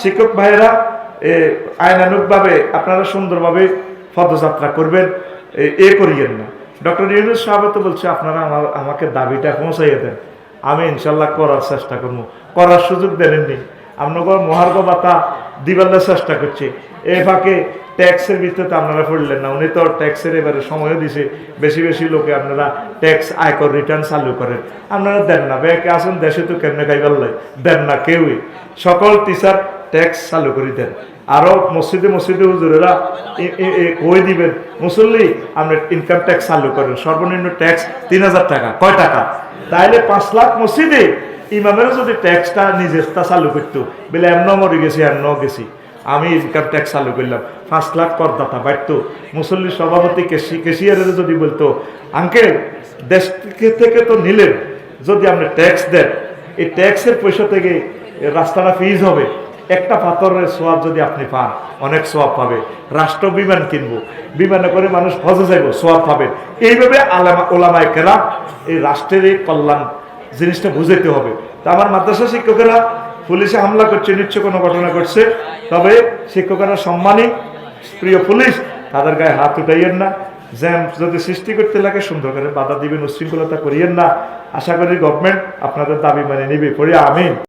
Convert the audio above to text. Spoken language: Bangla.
শিক্ষক ভাইয়েরা আইনানুগভাবে আপনারা সুন্দরভাবে পদযাত্রা করবেন, করিয়েন না। ডক্টর ইউনূস সাহেব তো বলছে আপনারা আমাকে দাবিটা পৌঁছাইয়ে দেন, আমি ইনশাল্লাহ করার চেষ্টা করবো। করার সুযোগ দেননি, আপনাকে মহার্ঘ ভাতা দিবার চেষ্টা করছে। এই ফাঁকে ট্যাক্সের ভিত্তিতে আপনারা পড়লেন না, উনি তো ট্যাক্সের এবারে সময়ও দিছে, বেশি বেশি লোকে আপনারা ট্যাক্স আয়কর রিটার্ন চালু করেন, আপনারা দেন না। ব্যাংকে আসেন দেশে তো কেমনে খাইবার লাই দেন না কেউই। সকল টিচার ট্যাক্স চালু করে দেন। আরো মসজিদে মসজিদে হুজুরেরা কই দিবেন, মুসল্লি আপনি ইনকাম ট্যাক্স চালু করেন, সর্বনিম্ন ট্যাক্স 3000 টাকা। কয় টাকা? তাইলে 5 লাখ মসজিদে ইমামেরও যদি ট্যাক্সটা নিজেরটা চালু করতো, বলে এমন মরে গেছি এমন গেছি, আমি ইনকাম ট্যাক্স চালু করলাম, 5 লাখ করদাতা বাড়তো। মুসল্লির সভাপতি কেশিয়ারের যদি বলতো, আঙ্কেল দেশ থেকে তো নিলেন, যদি আপনি ট্যাক্স দেন, এই ট্যাক্সের পয়সা থেকে রাস্তাটা ফিজ হবে, একটা পাথরের সোয়াব যদি আপনি পান অনেক সোয়াব পাবে। রাষ্ট্র বিমান কিনবো, বিমানে করে মানুষ হজে যাইব, সোয়াব পাবেন। এইভাবে ওলামায়ে কেরাম এই রাষ্ট্রের এই কল্যাণ জিনিসটা বুঝাইতে হবে। তা আমার মাদ্রাসা শিক্ষকেরা পুলিশে হামলা করছে, নিশ্চয় কোনো ঘটনা ঘটছে, তবে শিক্ষকেরা সম্মানী, প্রিয় পুলিশ, তাদের গায়ে হাত উঠাইয়েন না। জ্যাম যদি সৃষ্টি করতে লাগে সুন্দর করে বাধা দিবেন, উশৃঙ্খলতা করিয়েন না। আশা করি গভর্নমেন্ট আপনাদের দাবি মানে নিবে। পড়ে আমিন।